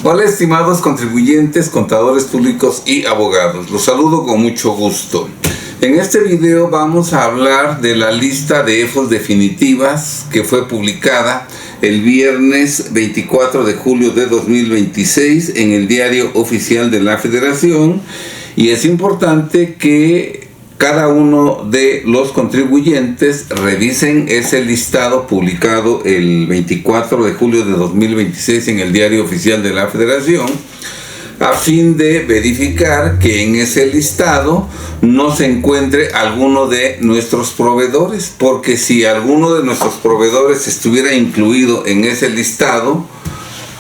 Hola, estimados contribuyentes, contadores públicos y abogados. Los saludo con mucho gusto. En este video vamos a hablar de la lista de EFOS definitivas que fue publicada el viernes 24 de julio de 2026 en el Diario Oficial de la Federación, y es importante que cada uno de los contribuyentes revisen ese listado publicado el 24 de julio de 2026 en el Diario Oficial de la Federación, a fin de verificar que en ese listado no se encuentre alguno de nuestros proveedores, porque si alguno de nuestros proveedores estuviera incluido en ese listado,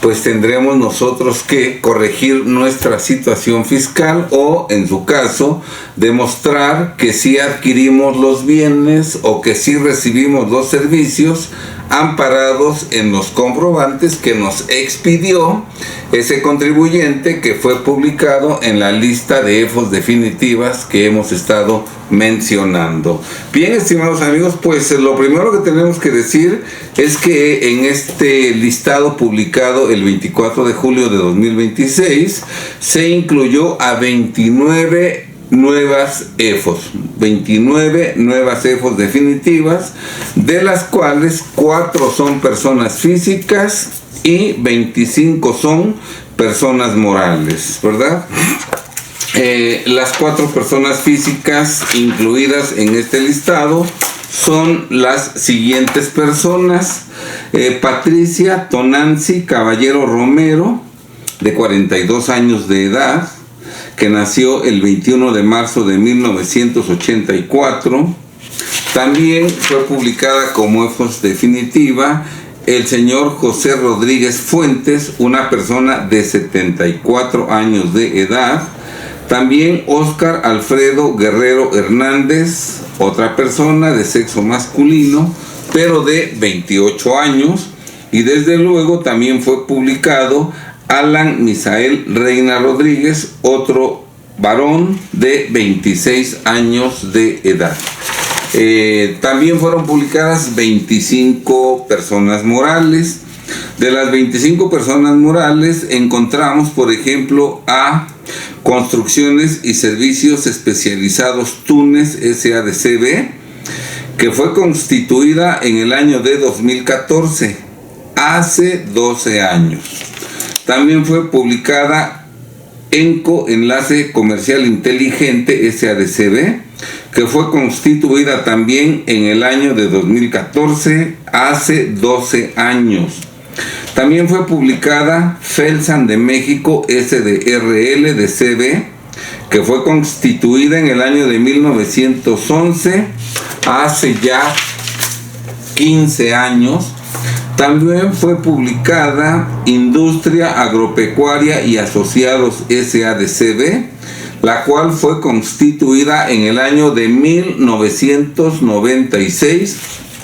pues tendremos nosotros que corregir nuestra situación fiscal o, en su caso, demostrar que sí adquirimos los bienes o que sí recibimos los servicios amparados en los comprobantes que nos expidió ese contribuyente que fue publicado en la lista de EFOS definitivas que hemos estado mencionando. Bien, estimados amigos, pues lo primero que tenemos que decir es que en este listado publicado el 24 de julio de 2026 se incluyó a 29 nuevas EFOS, 29 nuevas EFOS definitivas, de las cuales 4 son personas físicas y 25 son personas morales, ¿verdad? Las 4 personas físicas incluidas en este listado son las siguientes personas: Patricia Tonanzi Caballero Romero, de 42 años de edad, que nació el 21 de marzo de 1984. También fue publicada como EFOS definitiva el señor José Rodríguez Fuentes, una persona de 74 años de edad. También Óscar Alfredo Guerrero Hernández, otra persona de sexo masculino, pero de 28 años. Y desde luego también fue publicado Alan Misael Reina Rodríguez, otro varón de 26 años de edad. También fueron publicadas 25 personas morales. De las 25 personas morales encontramos, por ejemplo, a Construcciones y Servicios Especializados Túnez SADCB, que fue constituida en el año de 2014, hace 12 años. También fue publicada ENCO Enlace Comercial Inteligente SADCB, que fue constituida también en el año de 2014, hace 12 años. También fue publicada Felsan de México SDRL de CB, que fue constituida en el año de 1911, hace ya 15 años. También fue publicada Industria Agropecuaria y Asociados SADCB, la cual fue constituida en el año de 1996,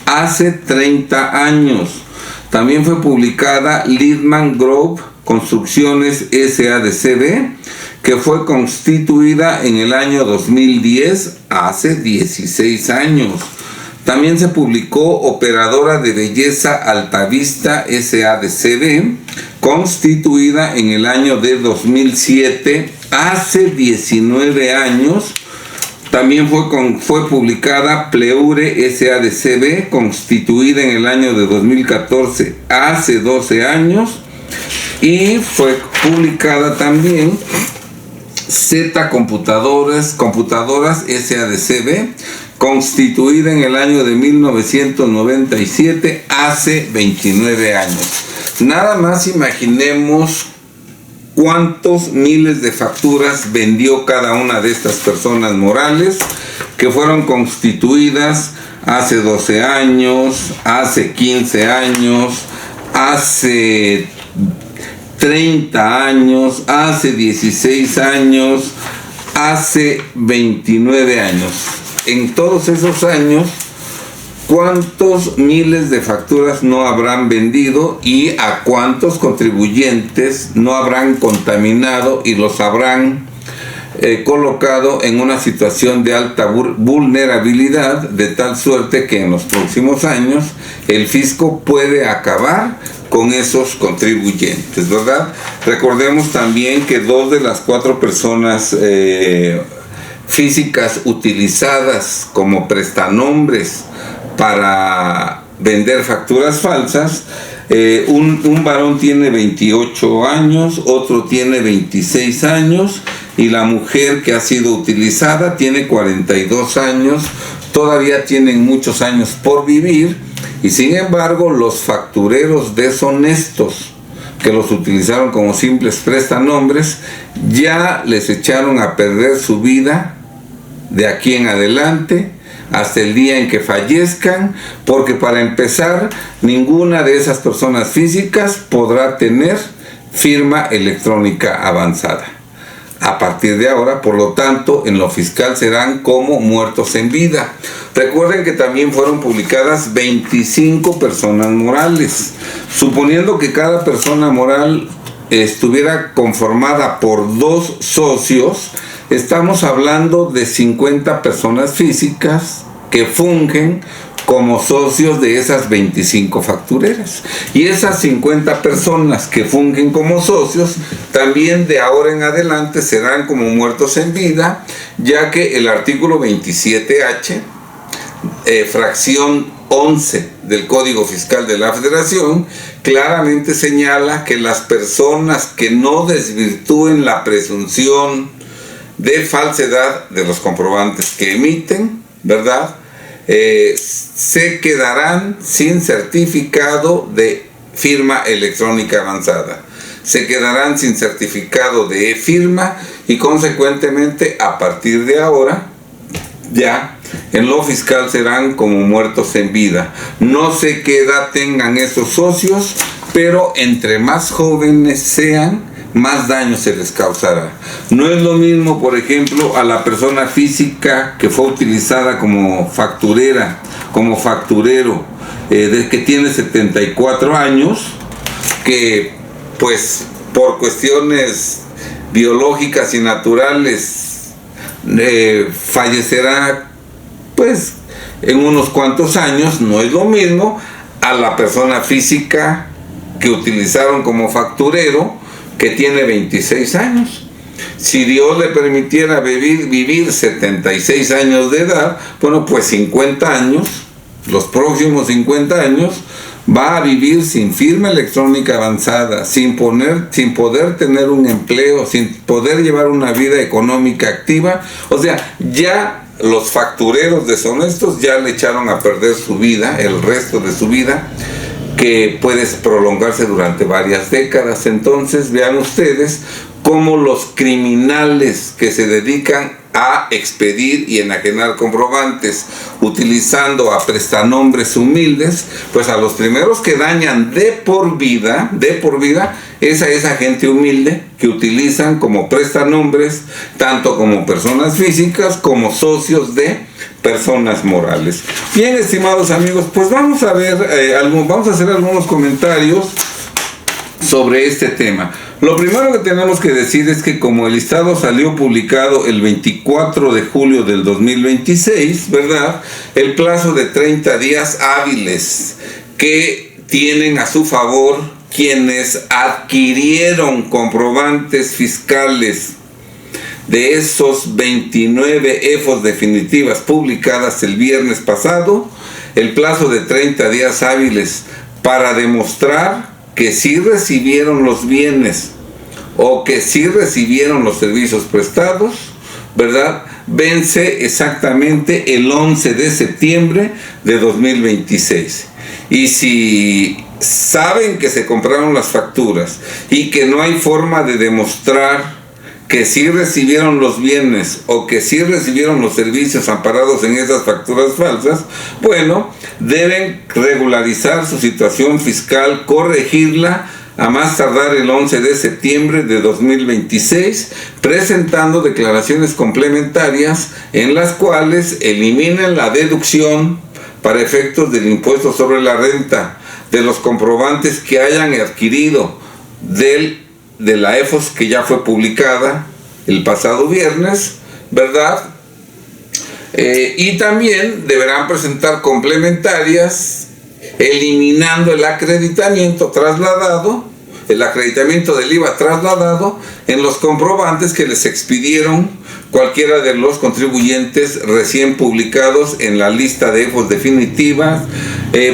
hace 30 años. También fue publicada Lidman Grove Construcciones SADCB, que fue constituida en el año 2010, hace 16 años. También se publicó Operadora de Belleza Altavista SADCB, constituida en el año de 2007, hace 19 años. También fue publicada Pleure SADCB, constituida en el año de 2014, hace 12 años. Y fue publicada también Z Computadoras SADCB, constituida en el año de 1997, hace 29 años. Nada más imaginemos cuántos miles de facturas vendió cada una de estas personas morales que fueron constituidas hace 12 años, hace 15 años, hace 30 años, hace 16 años, hace 29 años. En todos esos años, ¿cuántos miles de facturas no habrán vendido y a cuántos contribuyentes no habrán contaminado y los habrán colocado en una situación de alta vulnerabilidad, de tal suerte que en los próximos años el fisco puede acabar con esos contribuyentes, ¿verdad? Recordemos también que 2 de las 4 personas físicas utilizadas como prestanombres para vender facturas falsas, un varón tiene 28 años, otro tiene 26 años y la mujer que ha sido utilizada tiene 42 años. Todavía tienen muchos años por vivir y sin embargo los factureros deshonestos que los utilizaron como simples prestanombres ya les echaron a perder su vida de aquí en adelante hasta el día en que fallezcan, porque para empezar, ninguna de esas personas físicas podrá tener firma electrónica avanzada. A partir de ahora, por lo tanto, en lo fiscal serán como muertos en vida. Recuerden que también fueron publicadas 25 personas morales. Suponiendo que cada persona moral estuviera conformada por 2 socios, estamos hablando de 50 personas físicas que fungen como socios de esas 25 factureras. Y esas 50 personas que fungen como socios también de ahora en adelante serán como muertos en vida, ya que el artículo 27H, fracción 11 del Código Fiscal de la Federación, claramente señala que las personas que no desvirtúen la presunción de falsedad de los comprobantes que emiten, ¿verdad?, se quedarán sin certificado de firma electrónica avanzada. Se quedarán sin certificado de firma y consecuentemente a partir de ahora ya en lo fiscal serán como muertos en vida. No sé qué edad tengan esos socios, pero entre más jóvenes sean, más daño se les causará. No es lo mismo, por ejemplo, a la persona física que fue utilizada como facturera, como facturero, que tiene 74 años, que pues por cuestiones biológicas y naturales fallecerá pues en unos cuantos años. No es lo mismo a la persona física que utilizaron como facturero, que tiene 26 años. Si Dios le permitiera vivir 76 años de edad, bueno, pues 50 años, los próximos 50 años, va a vivir sin firma electrónica avanzada, sin poder tener un empleo, sin poder llevar una vida económica activa. O sea, ya los factureros deshonestos ya le echaron a perder su vida, el resto de su vida, que puede prolongarse durante varias décadas. Entonces vean ustedes cómo los criminales que se dedican a expedir y enajenar comprobantes utilizando a prestanombres humildes, pues a los primeros que dañan de por vida es a esa gente humilde que utilizan como prestanombres tanto como personas físicas como socios de personas morales. Bien, estimados amigos, pues vamos a ver vamos a hacer algunos comentarios sobre este tema. Lo primero que tenemos que decir es que como el listado salió publicado el 24 de julio del 2026, ¿verdad?, el plazo de 30 días hábiles que tienen a su favor quienes adquirieron comprobantes fiscales de esos 29 EFOS definitivas publicadas el viernes pasado, el plazo de 30 días hábiles para demostrar que sí recibieron los bienes o que sí recibieron los servicios prestados, ¿verdad?, vence exactamente el 11 de septiembre de 2026. Y si saben que se compraron las facturas y que no hay forma de demostrar que sí recibieron los bienes o que sí recibieron los servicios amparados en esas facturas falsas, bueno, deben regularizar su situación fiscal, corregirla a más tardar el 11 de septiembre de 2026, presentando declaraciones complementarias en las cuales eliminen la deducción para efectos del impuesto sobre la renta de los comprobantes que hayan adquirido de la EFOS que ya fue publicada el pasado viernes, ¿verdad? Y también deberán presentar complementarias eliminando el acreditamiento trasladado, el acreditamiento del IVA trasladado en los comprobantes que les expidieron cualquiera de los contribuyentes recién publicados en la lista de EFOS definitivas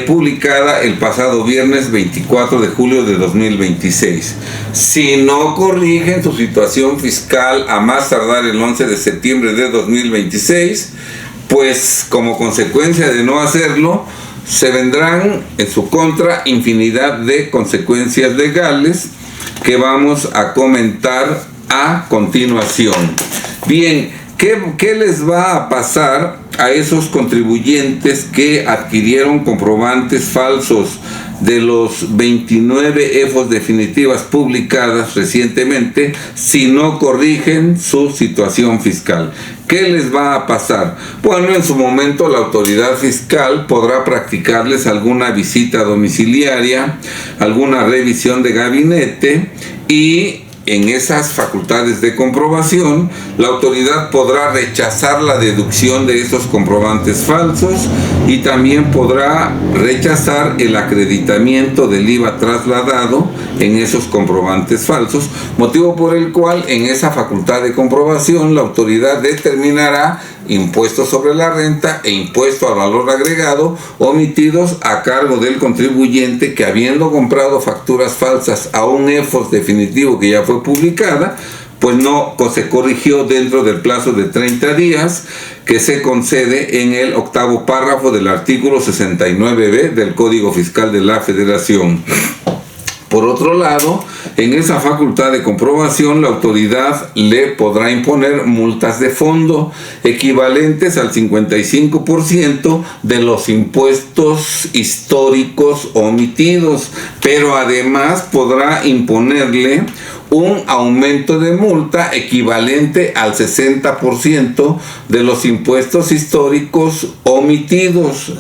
publicada el pasado viernes 24 de julio de 2026. Si no corrigen su situación fiscal a más tardar el 11 de septiembre de 2026, pues como consecuencia de no hacerlo, se vendrán en su contra infinidad de consecuencias legales que vamos a comentar a continuación. Bien, ¿qué les va a pasar a esos contribuyentes que adquirieron comprobantes falsos de los 29 EFOS definitivas publicadas recientemente si no corrigen su situación fiscal? ¿Qué les va a pasar? Bueno, en su momento la autoridad fiscal podrá practicarles alguna visita domiciliaria, alguna revisión de gabinete y en esas facultades de comprobación, la autoridad podrá rechazar la deducción de esos comprobantes falsos y también podrá rechazar el acreditamiento del IVA trasladado en esos comprobantes falsos, motivo por el cual en esa facultad de comprobación la autoridad determinará impuesto sobre la renta e impuesto al valor agregado omitidos a cargo del contribuyente que, habiendo comprado facturas falsas a un EFOS definitivo que ya fue publicada, pues no se corrigió dentro del plazo de 30 días que se concede en el octavo párrafo del artículo 69b del Código Fiscal de la Federación. Por otro lado, en esa facultad de comprobación, la autoridad le podrá imponer multas de fondo equivalentes al 55% de los impuestos históricos omitidos, pero además podrá imponerle un aumento de multa equivalente al 60% de los impuestos históricos omitidos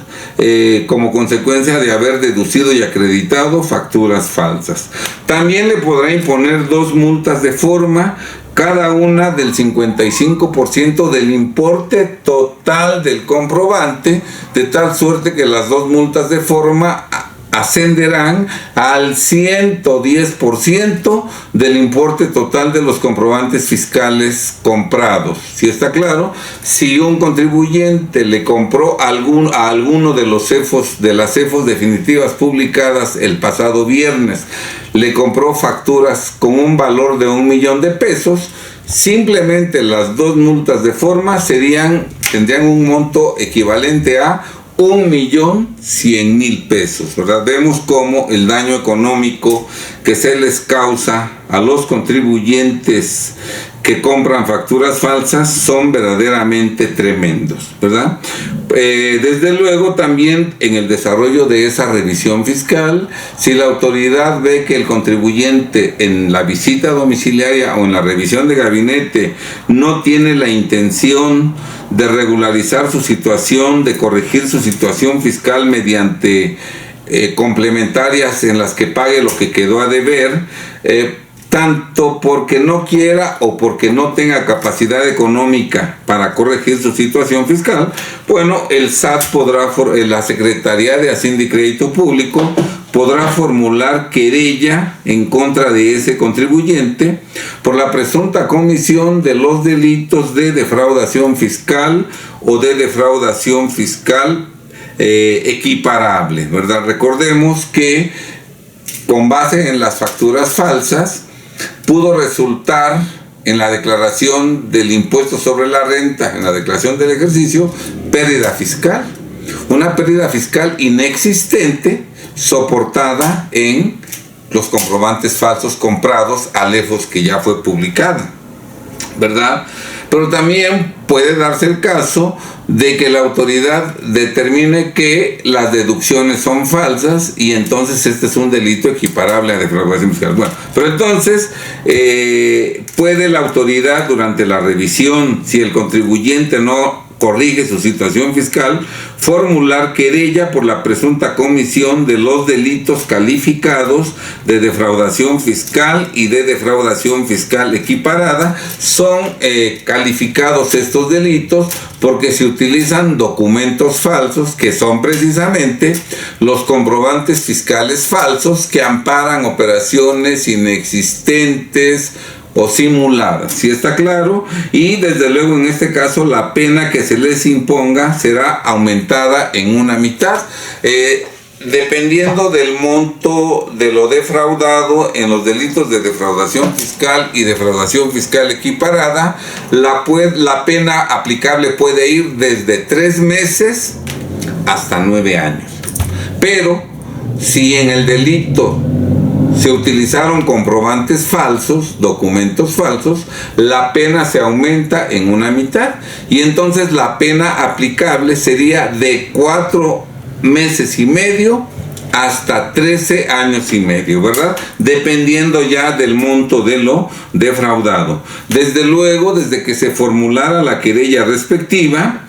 como consecuencia de haber deducido y acreditado facturas falsas. También le podrá imponer 2 multas de forma, cada una del 55% del importe total del comprobante, de tal suerte que las 2 multas de forma ascenderán al 110% del importe total de los comprobantes fiscales comprados. ¿Sí está claro? Si un contribuyente le compró a alguno de los EFOS, de las EFOS definitivas publicadas el pasado viernes, le compró facturas con un valor de 1 millón de pesos, simplemente las 2 multas de forma tendrían un monto equivalente a 1.100.000 pesos, ¿verdad? Vemos cómo el daño económico que se les causa a los contribuyentes que compran facturas falsas son verdaderamente tremendos, ¿verdad? Desde luego también en el desarrollo de esa revisión fiscal, si la autoridad ve que el contribuyente en la visita domiciliaria o en la revisión de gabinete no tiene la intención de regularizar su situación, de corregir su situación fiscal mediante complementarias en las que pague lo que quedó a deber, tanto porque no quiera o porque no tenga capacidad económica para corregir su situación fiscal, bueno, el SAT la Secretaría de Hacienda y Crédito Público podrá formular querella en contra de ese contribuyente por la presunta comisión de los delitos de defraudación fiscal o de defraudación fiscal equiparable, ¿verdad? Recordemos que con base en las facturas falsas pudo resultar en la declaración del impuesto sobre la renta, en la declaración del ejercicio, pérdida fiscal. Una pérdida fiscal inexistente soportada en los comprobantes falsos comprados al EFOS que ya fue publicada, ¿verdad? Pero también puede darse el caso de que la autoridad determine que las deducciones son falsas y entonces este es un delito equiparable a defraudación fiscal. Bueno, pero entonces puede la autoridad durante la revisión, si el contribuyente no corrige su situación fiscal, formular querella por la presunta comisión de los delitos calificados de defraudación fiscal y de defraudación fiscal equiparada. Son calificados estos delitos porque se utilizan documentos falsos, que son precisamente los comprobantes fiscales falsos que amparan operaciones inexistentes o simuladas, ¿sí está claro? Y desde luego en este caso la pena que se les imponga será aumentada en una mitad, dependiendo del monto de lo defraudado. En los delitos de defraudación fiscal y defraudación fiscal equiparada, la pena aplicable puede ir desde 3 meses hasta 9 años. Pero si en el delito se utilizaron comprobantes falsos, documentos falsos, la pena se aumenta en una mitad, y entonces la pena aplicable sería de 4 meses y medio hasta 13 años y medio, ¿verdad? Dependiendo ya del monto de lo defraudado. Desde luego, desde que se formulara la querella respectiva,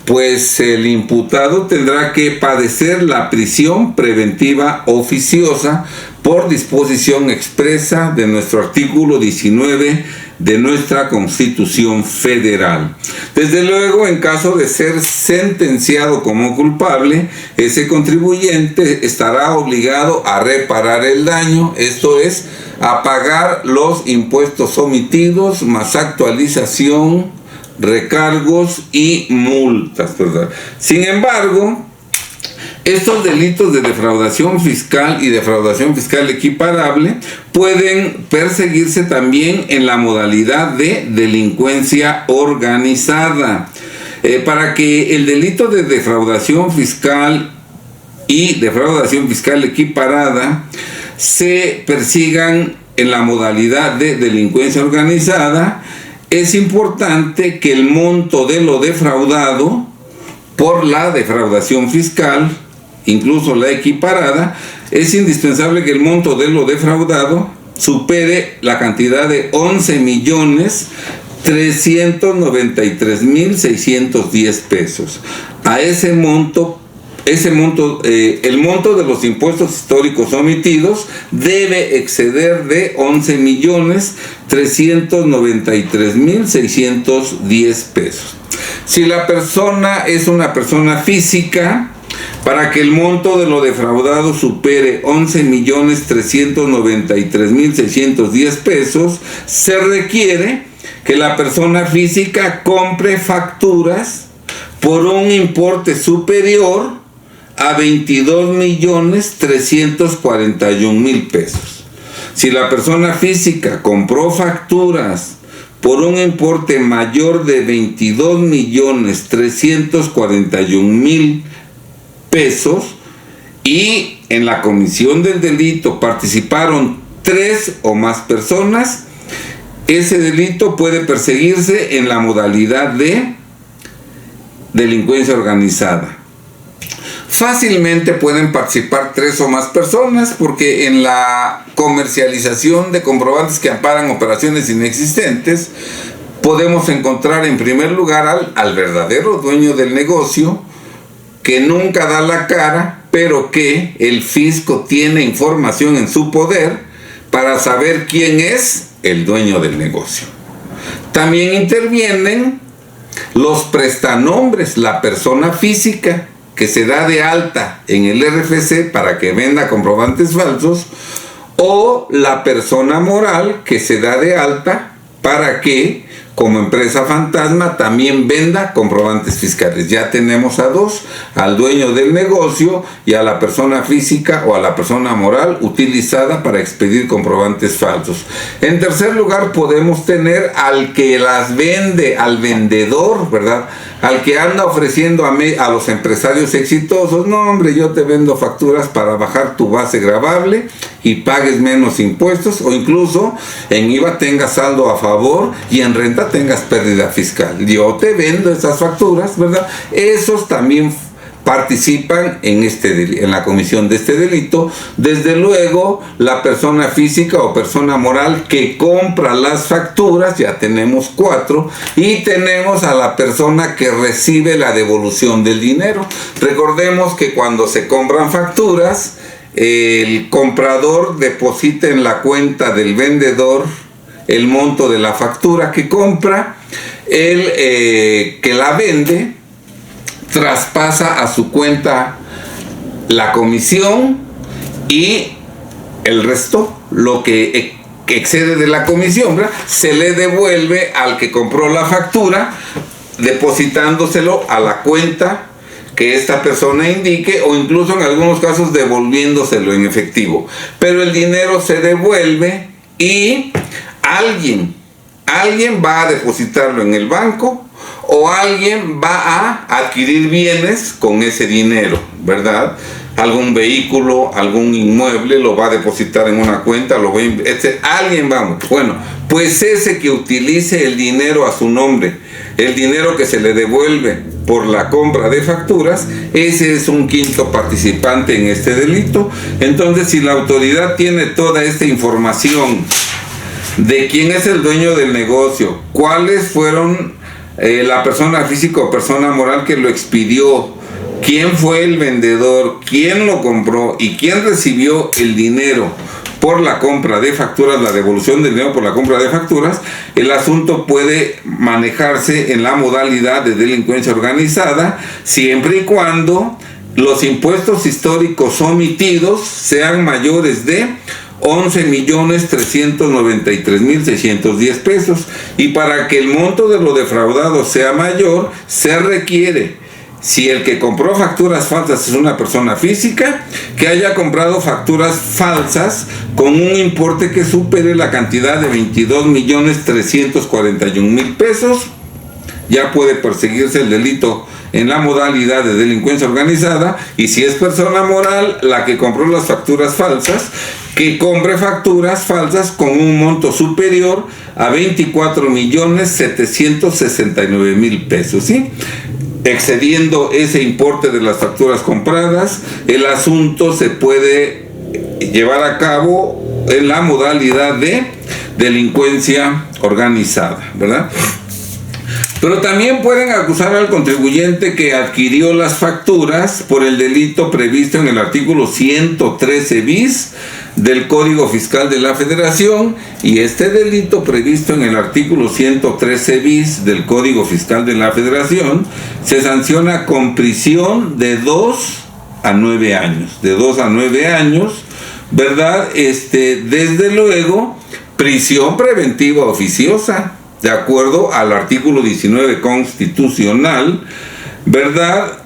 pues el imputado tendrá que padecer la prisión preventiva oficiosa por disposición expresa de nuestro artículo 19 de nuestra Constitución Federal. Desde luego, en caso de ser sentenciado como culpable, ese contribuyente estará obligado a reparar el daño, esto es, a pagar los impuestos omitidos más actualización, recargos y multas, ¿verdad? Sin embargo, estos delitos de defraudación fiscal y defraudación fiscal equiparable pueden perseguirse también en la modalidad de delincuencia organizada. Para que el delito de defraudación fiscal y defraudación fiscal equiparada se persigan en la modalidad de delincuencia organizada, es importante que el monto de lo defraudado por la defraudación fiscal, incluso la equiparada, es indispensable que el monto de lo defraudado supere la cantidad de 11.393.610 pesos. A ese monto, el monto de los impuestos históricos omitidos debe exceder de 11.393.610 pesos. Si la persona es una persona física, para que el monto de lo defraudado supere 11.393.610 pesos, se requiere que la persona física compre facturas por un importe superior a 22.341.000 pesos. Si la persona física compró facturas por un importe mayor de 22.341.000 pesos y en la comisión del delito participaron 3 o más personas, ese delito puede perseguirse en la modalidad de delincuencia organizada. Fácilmente pueden participar 3 o más personas, porque en la comercialización de comprobantes que amparan operaciones inexistentes podemos encontrar en primer lugar al verdadero dueño del negocio, que nunca da la cara, pero que el fisco tiene información en su poder para saber quién es el dueño del negocio. También intervienen los prestanombres, la persona física que se da de alta en el RFC para que venda comprobantes falsos, o la persona moral que se da de alta para que, como empresa fantasma, también venda comprobantes fiscales. Ya tenemos a 2, al dueño del negocio y a la persona física o a la persona moral utilizada para expedir comprobantes falsos. En tercer lugar, podemos tener al que las vende, al vendedor, ¿verdad? Al que anda ofreciendo a los empresarios exitosos: no, hombre, yo te vendo facturas para bajar tu base gravable y pagues menos impuestos, o incluso en IVA tengas saldo a favor y en renta tengas pérdida fiscal. Yo te vendo esas facturas, ¿verdad? Esos también participan en la comisión de este delito. Desde luego, la persona física o persona moral que compra las facturas, ya tenemos 4, y tenemos a la persona que recibe la devolución del dinero. Recordemos que cuando se compran facturas, el comprador deposita en la cuenta del vendedor el monto de la factura que compra, el que la vende traspasa a su cuenta la comisión y el resto, lo que excede de la comisión, ¿verdad?, se le devuelve al que compró la factura, depositándoselo a la cuenta que esta persona indique, o incluso en algunos casos devolviéndoselo en efectivo. Pero el dinero se devuelve y alguien va a depositarlo en el banco, o alguien va a adquirir bienes con ese dinero, ¿verdad? Algún vehículo, algún inmueble lo va a depositar en una cuenta, alguien va. Bueno, pues ese que utilice el dinero a su nombre, el dinero que se le devuelve por la compra de facturas, ese es un quinto participante en este delito. Entonces, si la autoridad tiene toda esta información de quién es el dueño del negocio, cuáles fueron la persona física o persona moral que lo expidió, quién fue el vendedor, quién lo compró y quién recibió el dinero por la compra de facturas, la devolución del dinero por la compra de facturas, el asunto puede manejarse en la modalidad de delincuencia organizada, siempre y cuando los impuestos históricos omitidos sean mayores de 11.393.610 pesos, y para que el monto de lo defraudado sea mayor, se requiere, si el que compró facturas falsas es una persona física, que haya comprado facturas falsas con un importe que supere la cantidad de 22.341.000 pesos. Ya puede perseguirse el delito en la modalidad de delincuencia organizada. Y si es persona moral la que compró las facturas falsas, que compre facturas falsas con un monto superior a 24.769.000 pesos, ¿sí? Excediendo ese importe de las facturas compradas, el asunto se puede llevar a cabo en la modalidad de delincuencia organizada, ¿verdad? Pero también pueden acusar al contribuyente que adquirió las facturas por el delito previsto en el artículo 113 bis del Código Fiscal de la Federación, y este delito previsto en el artículo 113 bis del Código Fiscal de la Federación se sanciona con prisión de 2 a 9 años, ¿verdad? Desde luego, prisión preventiva oficiosa, de acuerdo al artículo 19 constitucional, ¿verdad?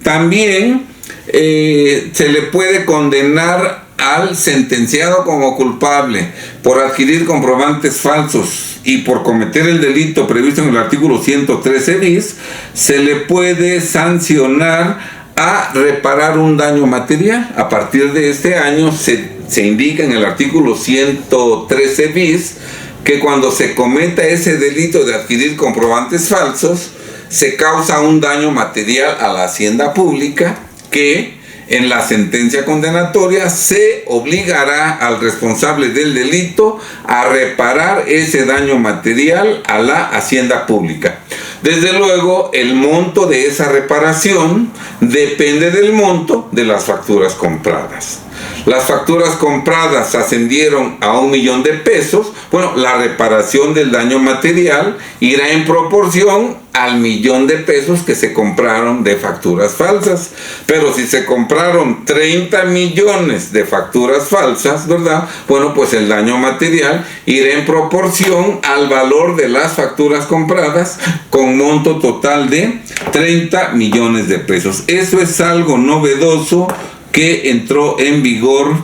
También se le puede condenar al sentenciado como culpable por adquirir comprobantes falsos y por cometer el delito previsto en el artículo 113 bis, se le puede sancionar a reparar un daño material. A partir de este año se indica en el artículo 113 bis que cuando se cometa ese delito de adquirir comprobantes falsos, se causa un daño material a la hacienda pública, que en la sentencia condenatoria se obligará al responsable del delito a reparar ese daño material a la hacienda pública. Desde luego, el monto de esa reparación depende del monto de las facturas compradas. Las facturas compradas ascendieron a 1.000.000 de pesos. Bueno, la reparación del daño material irá en proporción al 1.000.000 de pesos que se compraron de facturas falsas. Pero si se compraron 30 millones de facturas falsas, ¿verdad? Bueno, pues el daño material irá en proporción al valor de las facturas compradas, con monto total de 30 millones de pesos. Eso es algo novedoso que entró en vigor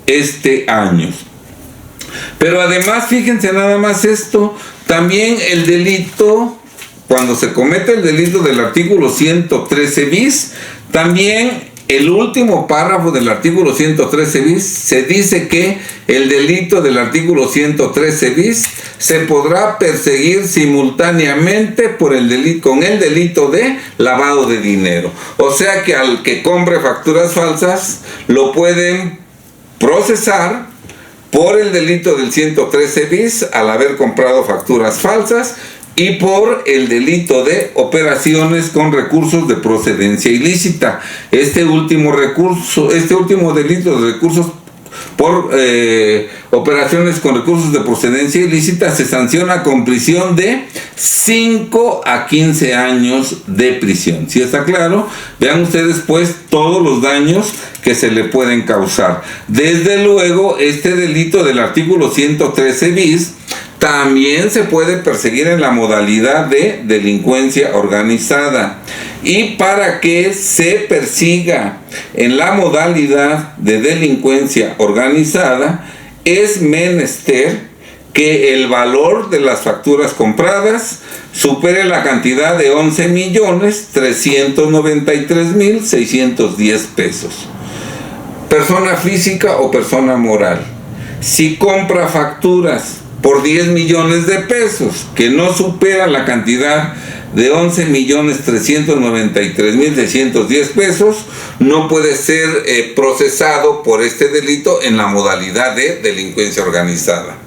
este año. Pero además, fíjense nada más esto, también el delito, cuando se comete el delito del artículo 113 bis, también el último párrafo del artículo 113 bis se dice que el delito del artículo 113 bis se podrá perseguir simultáneamente con el delito de lavado de dinero. O sea que al que compre facturas falsas lo pueden procesar por el delito del 113 bis al haber comprado facturas falsas y por el delito de operaciones con recursos de procedencia ilícita. Este último delito de recursos por operaciones con recursos de procedencia ilícita se sanciona con prisión de 5 a 15 años de prisión. ¿Sí está claro? Vean ustedes pues todos los daños que se le pueden causar. Desde luego, este delito del artículo 113 bis también se puede perseguir en la modalidad de delincuencia organizada. Y para que se persiga en la modalidad de delincuencia organizada, es menester que el valor de las facturas compradas supere la cantidad de 11.393.610 pesos. Persona física o persona moral, si compra facturas por 10 millones de pesos que no superan la cantidad de 11.393.610 pesos, no puede ser procesado por este delito en la modalidad de delincuencia organizada.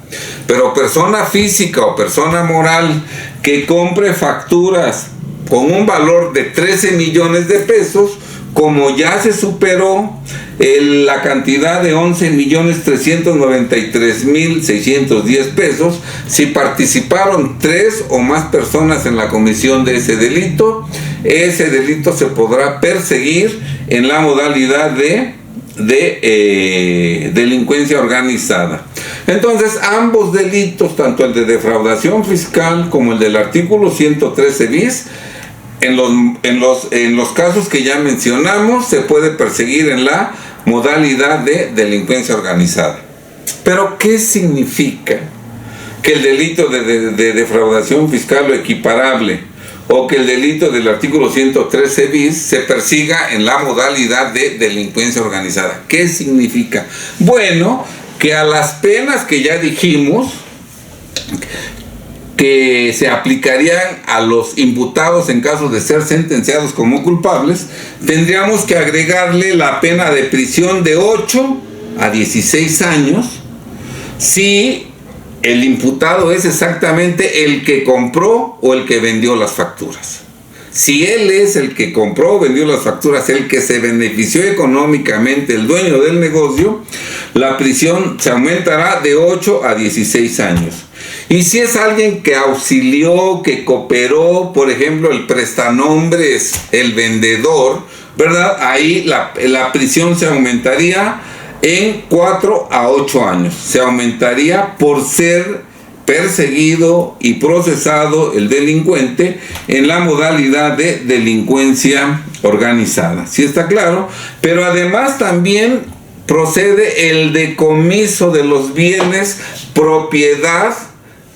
Pero persona física o persona moral que compre facturas con un valor de 13 millones de pesos, como ya se superó la cantidad de 11.393.610 pesos, si participaron 3 o más personas en la comisión de ese delito se podrá perseguir en la modalidad de delincuencia organizada. Entonces, ambos delitos, tanto el de defraudación fiscal como el del artículo 113 bis, en los casos que ya mencionamos, se puede perseguir en la modalidad de delincuencia organizada. Pero, ¿qué significa que el delito de defraudación fiscal o equiparable o que el delito del artículo 113 bis se persiga en la modalidad de delincuencia organizada? ¿Qué significa? Bueno, que a las penas que ya dijimos que se aplicarían a los imputados en caso de ser sentenciados como culpables, tendríamos que agregarle la pena de prisión de 8 a 16 años si el imputado es exactamente el que compró o el que vendió las facturas. Si él es el que compró o vendió las facturas, el que se benefició económicamente, el dueño del negocio, la prisión se aumentará de 8 a 16 años. Y si es alguien que auxilió, que cooperó, por ejemplo, el prestanombre es el vendedor, ¿verdad? Ahí la prisión se aumentaría en 4 a 8 años. Se aumentaría por ser perseguido y procesado el delincuente en la modalidad de delincuencia organizada. ¿Sí está claro? Pero además también procede el decomiso de los bienes propiedad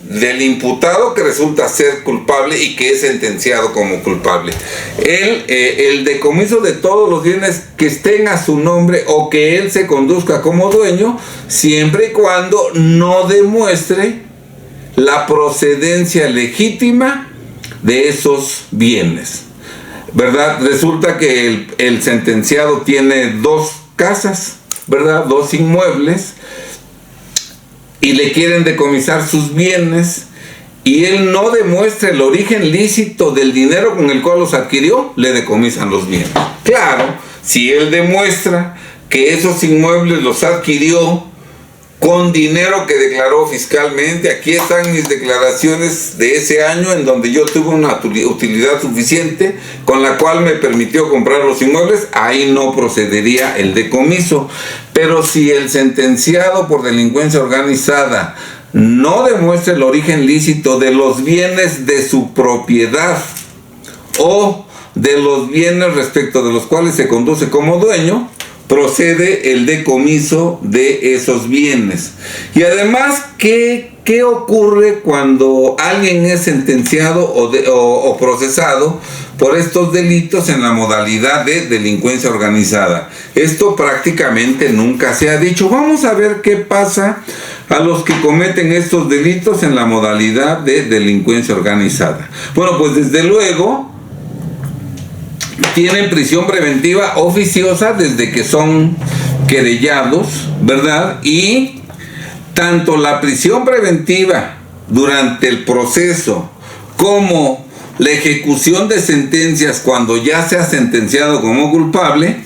del imputado que resulta ser culpable y que es sentenciado como culpable. El decomiso de todos los bienes que estén a su nombre o que él se conduzca como dueño, siempre y cuando no demuestre la procedencia legítima de esos bienes, ¿verdad? Resulta que el sentenciado tiene 2 casas, ¿verdad? 2 inmuebles, y le quieren decomisar sus bienes, y él no demuestra el origen lícito del dinero con el cual los adquirió, le decomisan los bienes. Claro, si él demuestra que esos inmuebles los adquirió con dinero que declaró fiscalmente, aquí están mis declaraciones de ese año en donde yo tuve una utilidad suficiente con la cual me permitió comprar los inmuebles, ahí no procedería el decomiso. Pero si el sentenciado por delincuencia organizada no demuestra el origen lícito de los bienes de su propiedad o de los bienes respecto de los cuales se conduce como dueño, procede el decomiso de esos bienes. Y además, ¿qué ocurre cuando alguien es sentenciado o procesado por estos delitos en la modalidad de delincuencia organizada. Esto prácticamente nunca se ha dicho. Vamos a ver qué pasa a los que cometen estos delitos en la modalidad de delincuencia organizada. Bueno, pues desde luego tienen prisión preventiva oficiosa desde que son querellados, ¿verdad? Y tanto la prisión preventiva durante el proceso como la ejecución de sentencias cuando ya se ha sentenciado como culpable,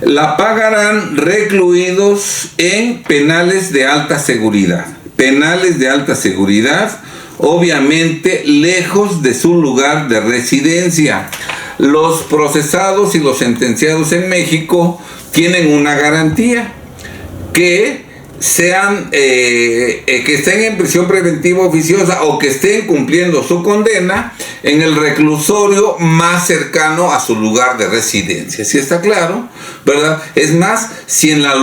la pagarán recluidos en penales de alta seguridad. Penales de alta seguridad, obviamente lejos de su lugar de residencia. Los procesados y los sentenciados en México tienen una garantía, que estén en prisión preventiva oficiosa o que estén cumpliendo su condena en el reclusorio más cercano a su lugar de residencia. ¿Sí está claro? ¿Verdad? Es más, si en la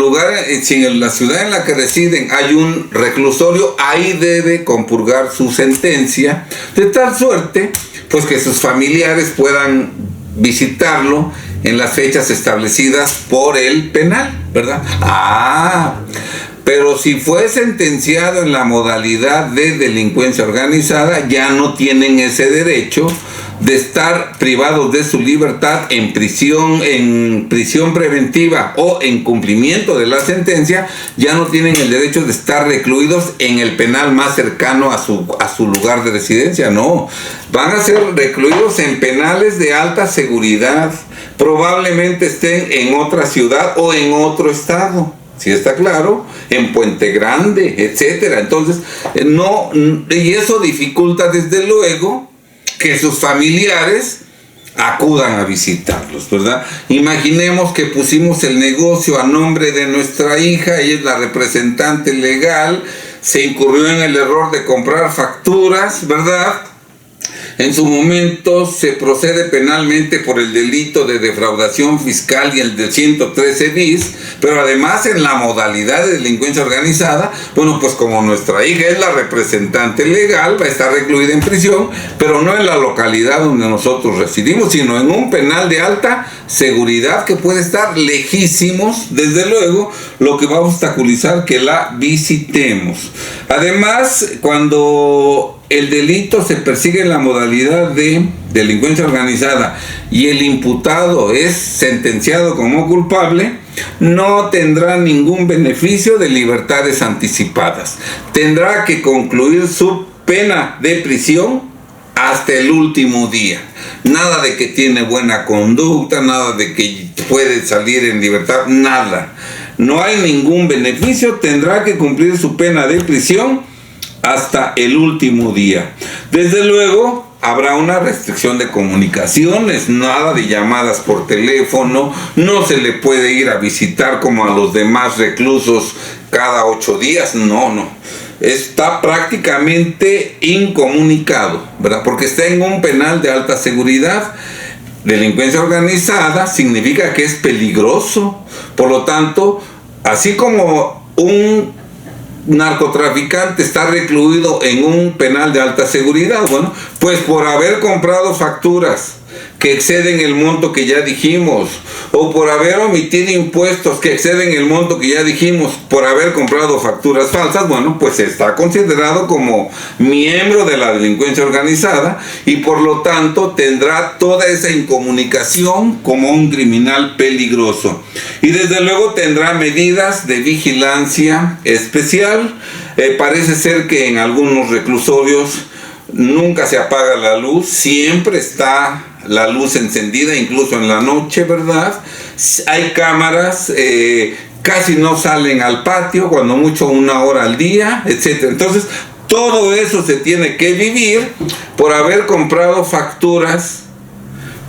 ciudad en la que residen hay un reclusorio, ahí debe compurgar su sentencia, de tal suerte pues que sus familiares puedan visitarlo en las fechas establecidas por el penal, ¿verdad? Pero si fue sentenciado en la modalidad de delincuencia organizada, ya no tienen ese derecho de estar privados de su libertad en prisión preventiva o en cumplimiento de la sentencia. Ya no tienen el derecho de estar recluidos en el penal más cercano a su lugar de residencia. No, van a ser recluidos en penales de alta seguridad. Probablemente estén en otra ciudad o en otro estado. ¿Sí está claro? En Puente Grande, etcétera. Entonces, y eso dificulta desde luego que sus familiares acudan a visitarlos, ¿verdad? Imaginemos que pusimos el negocio a nombre de nuestra hija, ella es la representante legal, se incurrió en el error de comprar facturas, ¿verdad? En su momento se procede penalmente por el delito de defraudación fiscal y el del 113 bis, pero además en la modalidad de delincuencia organizada, bueno, pues como nuestra hija es la representante legal, va a estar recluida en prisión, pero no en la localidad donde nosotros residimos, sino en un penal de alta seguridad que puede estar lejísimos, desde luego, lo que va a obstaculizar que la visitemos. Además, cuando el delito se persigue en la modalidad de delincuencia organizada y el imputado es sentenciado como culpable, no tendrá ningún beneficio de libertades anticipadas. Tendrá que concluir su pena de prisión hasta el último día. Nada de que tiene buena conducta, nada de que puede salir en libertad, nada. No hay ningún beneficio, tendrá que cumplir su pena de prisión hasta el último día. Desde luego, habrá una restricción de comunicaciones, nada de llamadas por teléfono, no se le puede ir a visitar como a los demás reclusos cada 8 días, no. Está prácticamente incomunicado, ¿verdad? Porque está en un penal de alta seguridad. Delincuencia organizada significa que es peligroso. Por lo tanto, así como un narcotraficante está recluido en un penal de alta seguridad, bueno, pues por haber comprado facturas que exceden el monto que ya dijimos, o por haber omitido impuestos que exceden el monto que ya dijimos, por haber comprado facturas falsas, bueno, pues está considerado como miembro de la delincuencia organizada y por lo tanto tendrá toda esa incomunicación como un criminal peligroso. Y desde luego tendrá medidas de vigilancia especial. Parece ser que en algunos reclusorios nunca se apaga la luz, siempre está la luz encendida, incluso en la noche, ¿verdad? Hay cámaras, casi no salen al patio, cuando mucho 1 hora al día, etc. Entonces, todo eso se tiene que vivir por haber comprado facturas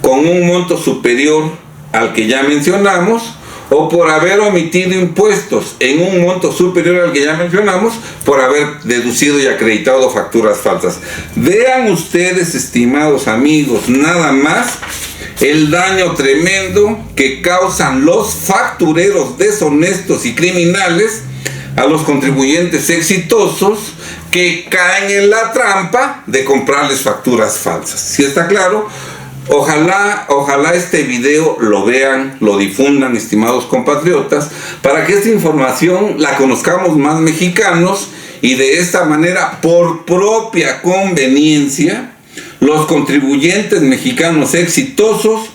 con un monto superior al que ya mencionamos, o por haber omitido impuestos en un monto superior al que ya mencionamos, por haber deducido y acreditado facturas falsas. Vean ustedes, estimados amigos, nada más el daño tremendo que causan los factureros deshonestos y criminales a los contribuyentes exitosos que caen en la trampa de comprarles facturas falsas. ¿Sí está claro? Ojalá este video lo vean, lo difundan, estimados compatriotas, para que esta información la conozcamos más mexicanos y de esta manera, por propia conveniencia, los contribuyentes mexicanos exitosos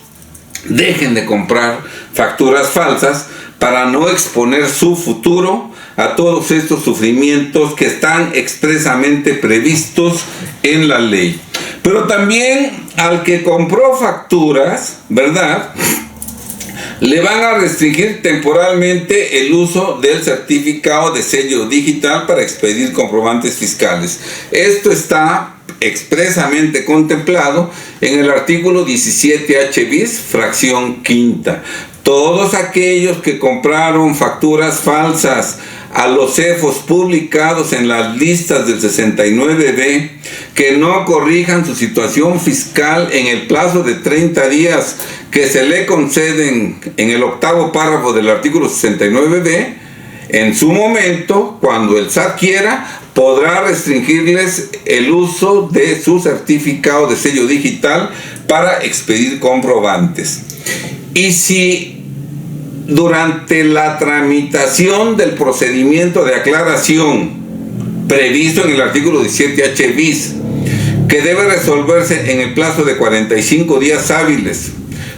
dejen de comprar facturas falsas para no exponer su futuro a todos estos sufrimientos que están expresamente previstos en la ley. Pero también al que compró facturas, ¿verdad?, le van a restringir temporalmente el uso del certificado de sello digital para expedir comprobantes fiscales. Esto está expresamente contemplado en el artículo 17H bis, fracción quinta. Todos aquellos que compraron facturas falsas a los CEFOS publicados en las listas del 69B, que no corrijan su situación fiscal en el plazo de 30 días que se le conceden en el octavo párrafo del artículo 69B, en su momento, cuando el SAT quiera, podrá restringirles el uso de su certificado de sello digital para expedir comprobantes. Y si durante la tramitación del procedimiento de aclaración previsto en el artículo 17H bis, que debe resolverse en el plazo de 45 días hábiles,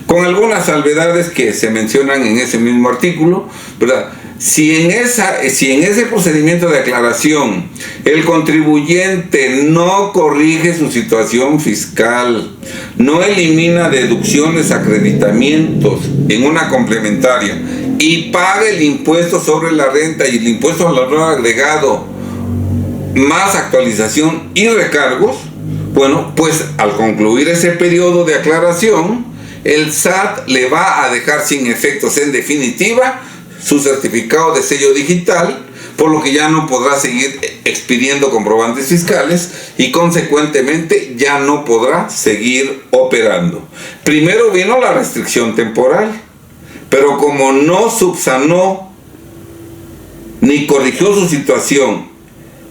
con algunas salvedades que se mencionan en ese mismo artículo, ¿verdad? Si en ese procedimiento de aclaración el contribuyente no corrige su situación fiscal, no elimina deducciones, acreditamientos en una complementaria y paga el impuesto sobre la renta y el impuesto al valor agregado más actualización y recargos, bueno, pues al concluir ese periodo de aclaración, el SAT le va a dejar sin efectos en definitiva su certificado de sello digital, por lo que ya no podrá seguir expidiendo comprobantes fiscales y consecuentemente ya no podrá seguir operando. Primero vino la restricción temporal, pero como no subsanó ni corrigió su situación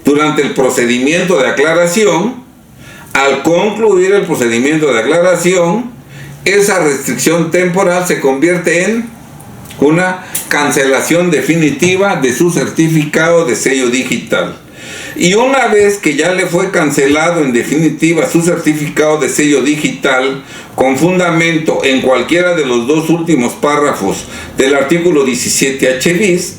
durante el procedimiento de aclaración, al concluir el procedimiento de aclaración, esa restricción temporal se convierte en una cancelación definitiva de su certificado de sello digital. Y una vez que ya le fue cancelado en definitiva su certificado de sello digital, con fundamento en cualquiera de los dos últimos párrafos del artículo 17H bis,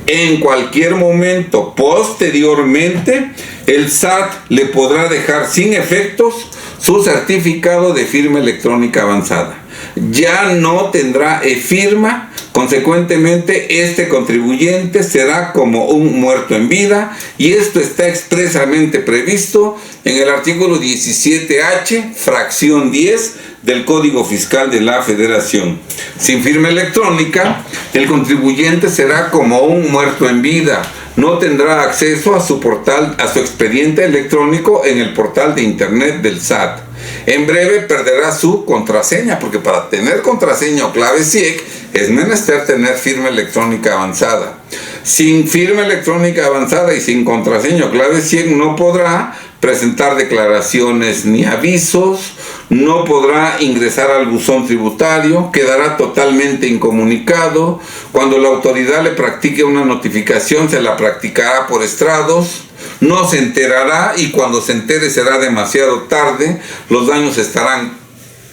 en cualquier momento posteriormente, el SAT le podrá dejar sin efectos su certificado de firma electrónica avanzada. Ya no tendrá e-firma, consecuentemente este contribuyente será como un muerto en vida, y esto está expresamente previsto en el artículo 17H, fracción 10 del Código Fiscal de la Federación. Sin firma electrónica, el contribuyente será como un muerto en vida. No tendrá acceso a su portal, a su expediente electrónico en el portal de internet del SAT. En breve perderá su contraseña, porque para tener contraseña o clave SIEC es menester tener firma electrónica avanzada. Sin firma electrónica avanzada y sin contraseña o clave SIEC no podrá presentar declaraciones ni avisos, no podrá ingresar al buzón tributario, quedará totalmente incomunicado. Cuando la autoridad le practique una notificación, se la practicará por estrados, no se enterará, y cuando se entere será demasiado tarde. Los daños estarán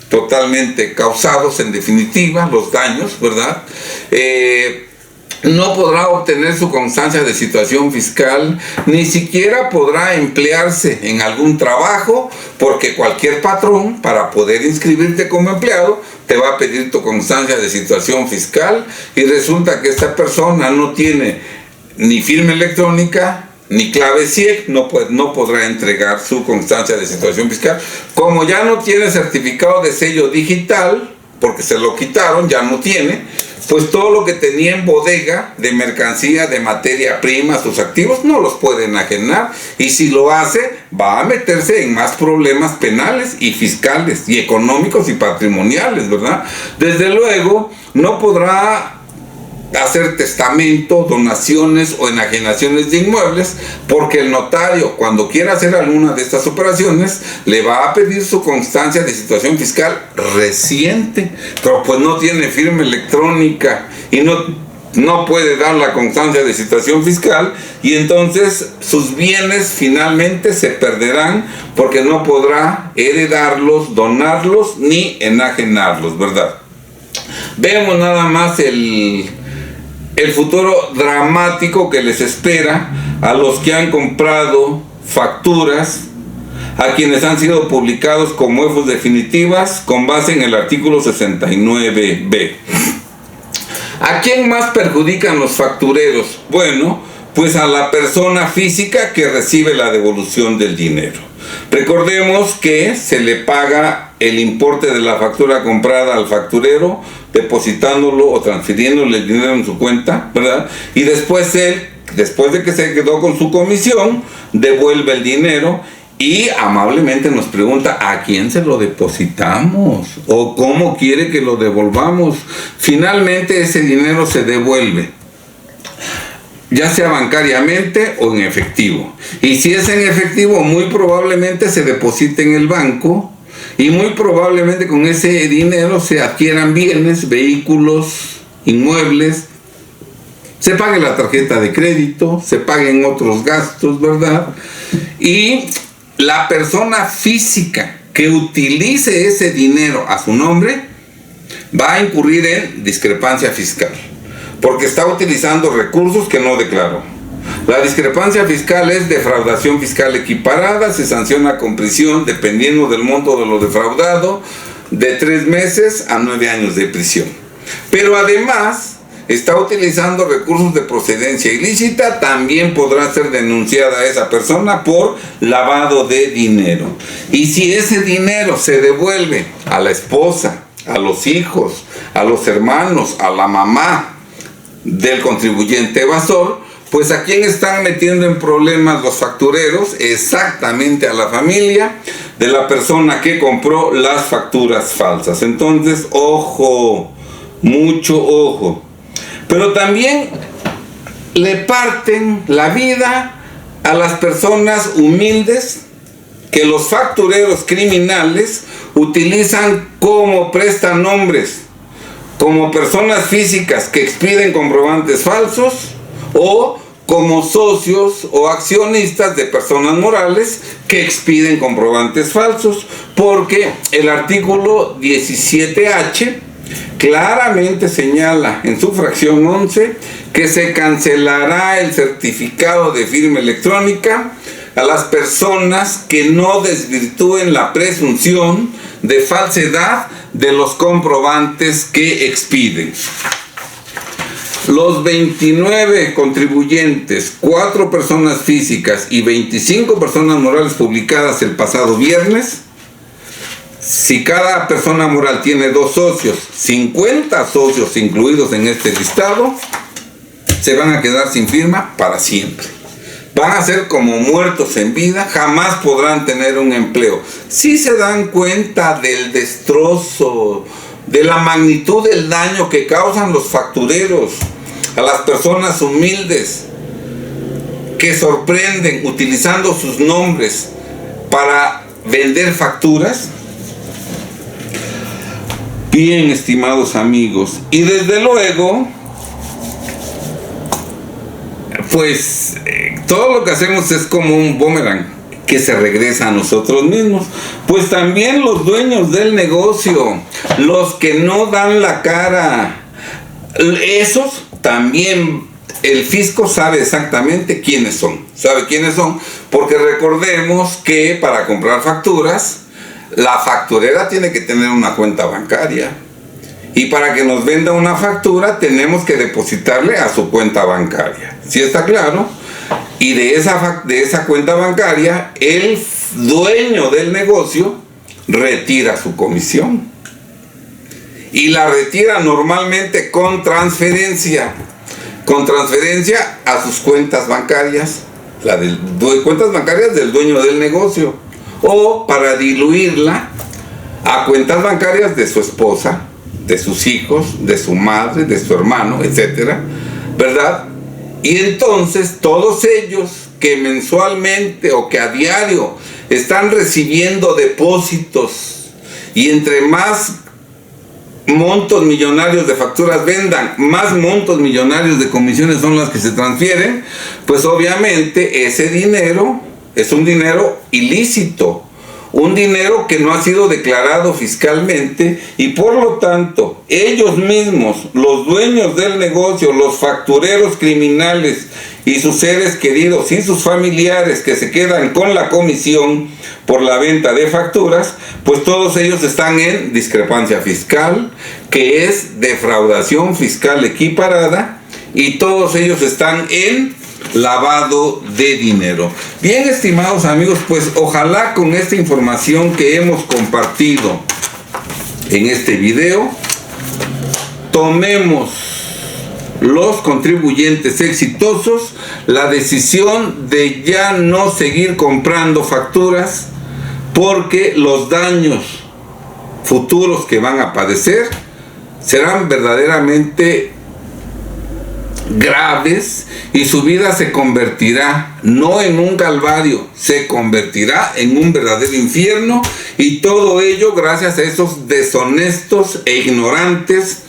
totalmente causados, en definitiva, los daños, ¿verdad? No podrá obtener su constancia de situación fiscal, ni siquiera podrá emplearse en algún trabajo, porque cualquier patrón, para poder inscribirte como empleado, te va a pedir tu constancia de situación fiscal, y resulta que esta persona no tiene ni firma electrónica ni clave SIEC, no podrá entregar su constancia de situación fiscal. Como ya no tiene certificado de sello digital, porque se lo quitaron, ya no tiene, pues todo lo que tenía en bodega de mercancía, de materia prima, sus activos, no los puede enajenar, y si lo hace, va a meterse en más problemas penales y fiscales y económicos y patrimoniales, ¿verdad? Desde luego, no podrá hacer testamento, donaciones o enajenaciones de inmuebles, porque el notario, cuando quiera hacer alguna de estas operaciones, le va a pedir su constancia de situación fiscal reciente, pero pues no tiene firma electrónica y no puede dar la constancia de situación fiscal, y entonces sus bienes finalmente se perderán porque no podrá heredarlos, donarlos ni enajenarlos, ¿verdad? Vemos nada más el futuro dramático que les espera a los que han comprado facturas, a quienes han sido publicados como EFOS definitivas con base en el artículo 69B. ¿A quién más perjudican los factureros? Bueno, pues a la persona física que recibe la devolución del dinero. Recordemos que se le paga el importe de la factura comprada al facturero, depositándolo o transfiriéndole el dinero en su cuenta, ¿verdad? Y después él, después de que se quedó con su comisión, devuelve el dinero y amablemente nos pregunta a quién se lo depositamos o cómo quiere que lo devolvamos. Finalmente ese dinero se devuelve, ya sea bancariamente o en efectivo. Y si es en efectivo, muy probablemente se deposite en el banco y muy probablemente con ese dinero se adquieran bienes, vehículos, inmuebles, se pague la tarjeta de crédito, se paguen otros gastos, ¿verdad? Y la persona física que utilice ese dinero a su nombre va a incurrir en discrepancia fiscal, porque está utilizando recursos que no declaró. La discrepancia fiscal es defraudación fiscal equiparada, se sanciona con prisión, dependiendo del monto de lo defraudado, de 3 meses a 9 años de prisión. Pero además, está utilizando recursos de procedencia ilícita, también podrá ser denunciada esa persona por lavado de dinero. Y si ese dinero se devuelve a la esposa, a los hijos, a los hermanos, a la mamá del contribuyente evasor, pues ¿a quién están metiendo en problemas los factureros? Exactamente a la familia de la persona que compró las facturas falsas. Entonces, ojo, mucho ojo. Pero también le parten la vida a las personas humildes que los factureros criminales utilizan como prestanombres, como personas físicas que expiden comprobantes falsos o como socios o accionistas de personas morales que expiden comprobantes falsos, porque el artículo 17H claramente señala en su fracción 11 que se cancelará el certificado de firma electrónica a las personas que no desvirtúen la presunción de falsedad de los comprobantes que expiden. Los 29 contribuyentes, 4 personas físicas y 25 personas morales publicadas el pasado viernes, si cada persona moral tiene 2 socios, 50 socios incluidos en este listado, se van a quedar sin firma para siempre. Van a ser como muertos en vida, jamás podrán tener un empleo. Si se dan cuenta del destrozo, de la magnitud del daño que causan los factureros a las personas humildes que sorprenden utilizando sus nombres para vender facturas. Bien, estimados amigos, y desde luego, pues todo lo que hacemos es como un boomerang que se regresa a nosotros mismos. Pues también los dueños del negocio, los que no dan la cara, esos también el fisco sabe exactamente quiénes son. Sabe quiénes son, porque recordemos que para comprar facturas, la facturera tiene que tener una cuenta bancaria. Y para que nos venda una factura, tenemos que depositarle a su cuenta bancaria. ¿Sí está claro? Y de esa cuenta bancaria, el dueño del negocio retira su comisión. Y la retira normalmente con transferencia. Con transferencia a sus cuentas bancarias. Cuentas bancarias del dueño del negocio. O para diluirla a cuentas bancarias de su esposa, de sus hijos, de su madre, de su hermano, etcétera, ¿verdad? Y entonces todos ellos que mensualmente o que a diario están recibiendo depósitos, y entre más montos millonarios de facturas vendan, más montos millonarios de comisiones son las que se transfieren, pues obviamente ese dinero es un dinero ilícito, un dinero que no ha sido declarado fiscalmente, y por lo tanto ellos mismos, los dueños del negocio, los factureros criminales y sus seres queridos y sus familiares que se quedan con la comisión por la venta de facturas, pues todos ellos están en discrepancia fiscal, que es defraudación fiscal equiparada, y todos ellos están en lavado de dinero. Bien, estimados amigos, pues ojalá con esta información que hemos compartido en este video, tomemos los contribuyentes exitosos la decisión de ya no seguir comprando facturas, porque los daños futuros que van a padecer serán verdaderamente graves, y su vida se convertirá no en un calvario, se convertirá en un verdadero infierno, y todo ello gracias a esos deshonestos e ignorantes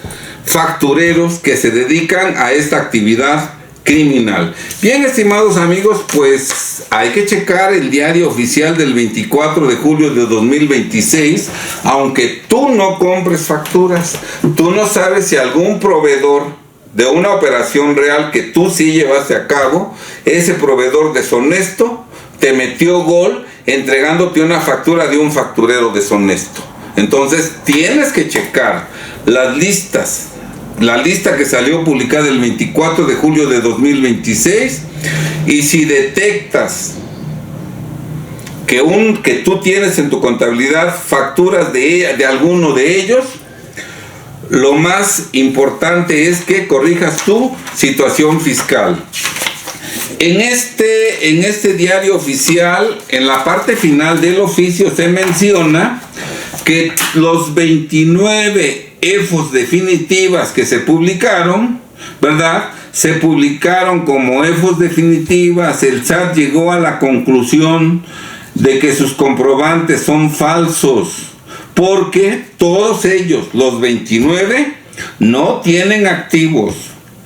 factureros que se dedican a esta actividad criminal. Bien, estimados amigos, pues hay que checar el diario oficial del 24 de julio de 2026, aunque tú no compres facturas, tú no sabes si algún proveedor de una operación real que tú sí llevaste a cabo, ese proveedor deshonesto te metió gol entregándote una factura de un facturero deshonesto. Entonces tienes que checar las listas, la lista que salió publicada el 24 de julio de 2026, y si detectas que tú tienes en tu contabilidad facturas de alguno de ellos, lo más importante es que corrijas tu situación fiscal. En este diario oficial, en la parte final del oficio, se menciona que los 29 EFOS definitivas que se publicaron, ¿verdad?, se publicaron como EFOS definitivas. El SAT llegó a la conclusión de que sus comprobantes son falsos, porque todos ellos, los 29, no tienen activos,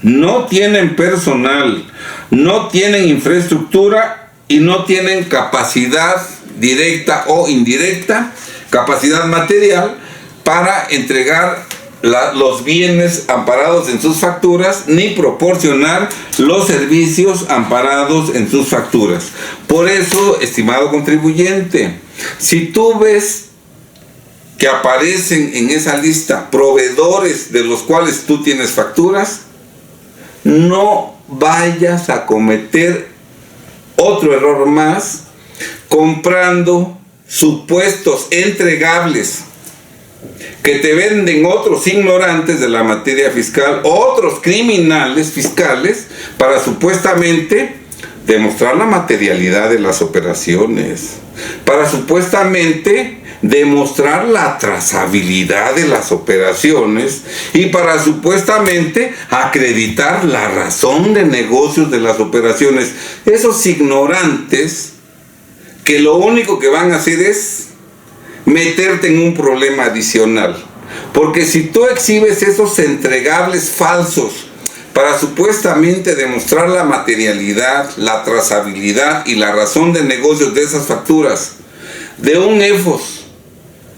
no tienen personal, no tienen infraestructura y no tienen capacidad directa o indirecta, capacidad material para entregar los bienes amparados en sus facturas, ni proporcionar los servicios amparados en sus facturas. Por eso, estimado contribuyente, si tú ves que aparecen en esa lista proveedores de los cuales tú tienes facturas, no vayas a cometer otro error más comprando supuestos entregables que te venden otros ignorantes de la materia fiscal, otros criminales fiscales, para supuestamente demostrar la materialidad de las operaciones, para supuestamente demostrar la trazabilidad de las operaciones, y para supuestamente acreditar la razón de negocios de las operaciones. Esos ignorantes que lo único que van a hacer es meterte en un problema adicional, porque si tú exhibes esos entregables falsos para supuestamente demostrar la materialidad, la trazabilidad y la razón de negocios de esas facturas de un EFOS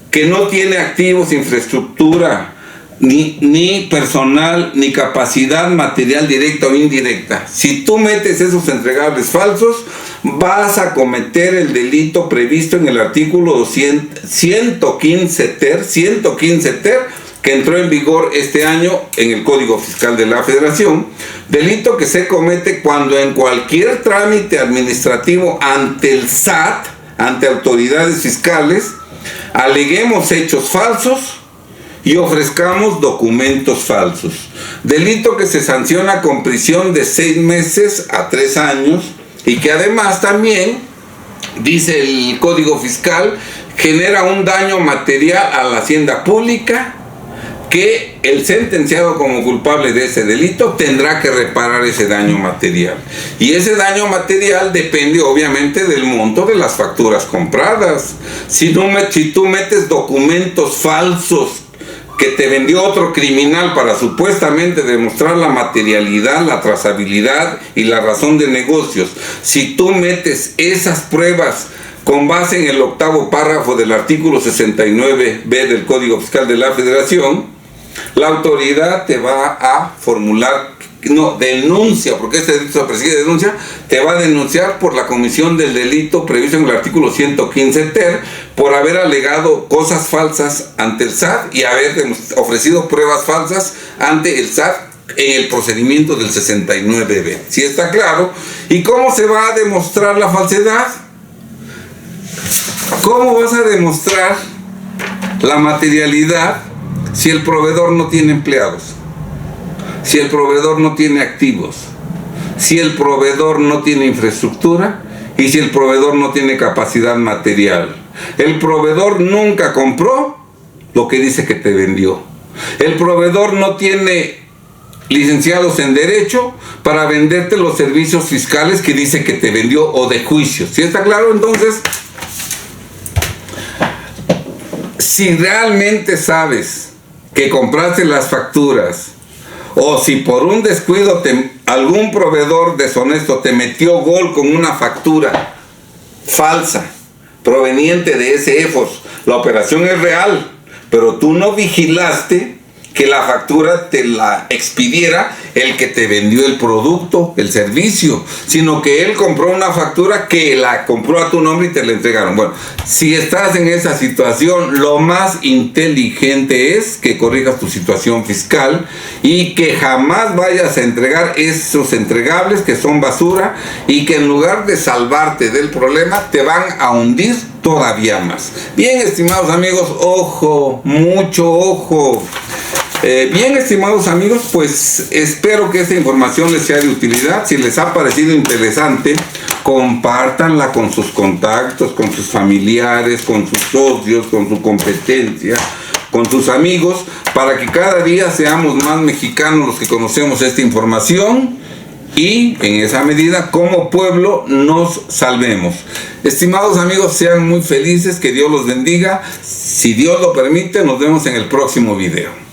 que no tiene activos, infraestructura, ni personal, ni capacidad material directa o indirecta, si tú metes esos entregables falsos, vas a cometer el delito previsto en el artículo 115 ter, que entró en vigor este año en el Código Fiscal de la Federación, delito que se comete cuando en cualquier trámite administrativo ante el SAT, ante autoridades fiscales, aleguemos hechos falsos y ofrezcamos documentos falsos. Delito que se sanciona con prisión de 6 meses a 3 años, y que además también, dice el Código Fiscal, genera un daño material a la hacienda pública que el sentenciado como culpable de ese delito tendrá que reparar ese daño material. Y ese daño material depende obviamente del monto de las facturas compradas. Si tú metes documentos falsos que te vendió otro criminal para supuestamente demostrar la materialidad, la trazabilidad y la razón de negocios, si tú metes esas pruebas con base en el 8º párrafo del artículo 69b del Código Fiscal de la Federación, la autoridad te va a formular, denuncia, porque este delito se persigue denuncia, te va a denunciar por la comisión del delito previsto en el artículo 115 ter, por haber alegado cosas falsas ante el SAT y haber ofrecido pruebas falsas ante el SAT en el procedimiento del 69b. ¿Sí está claro? ¿Y cómo se va a demostrar la falsedad? ¿Cómo vas a demostrar la materialidad si el proveedor no tiene empleados? Si el proveedor no tiene activos, si el proveedor no tiene infraestructura y si el proveedor no tiene capacidad material. El proveedor nunca compró lo que dice que te vendió. El proveedor no tiene licenciados en Derecho para venderte los servicios fiscales que dice que te vendió o de juicio. ¿Sí está claro? Entonces, si realmente sabes que compraste las facturas, o si por un descuido algún proveedor deshonesto te metió gol con una factura falsa proveniente de ese EFOS, la operación es real, pero tú no vigilaste que la factura te la expidiera el que te vendió el producto, el servicio, sino que él compró una factura que la compró a tu nombre y te la entregaron. Bueno, si estás en esa situación, lo más inteligente es que corrijas tu situación fiscal y que jamás vayas a entregar esos entregables que son basura y que en lugar de salvarte del problema te van a hundir todavía más. Bien, estimados amigos, ojo, mucho ojo. Bien, estimados amigos, pues espero que esta información les sea de utilidad. Si les ha parecido interesante, compártanla con sus contactos, con sus familiares, con sus socios, con su competencia, con sus amigos, para que cada día seamos más mexicanos los que conocemos esta información y en esa medida como pueblo nos salvemos. Estimados amigos, sean muy felices, que Dios los bendiga. Si Dios lo permite, nos vemos en el próximo video.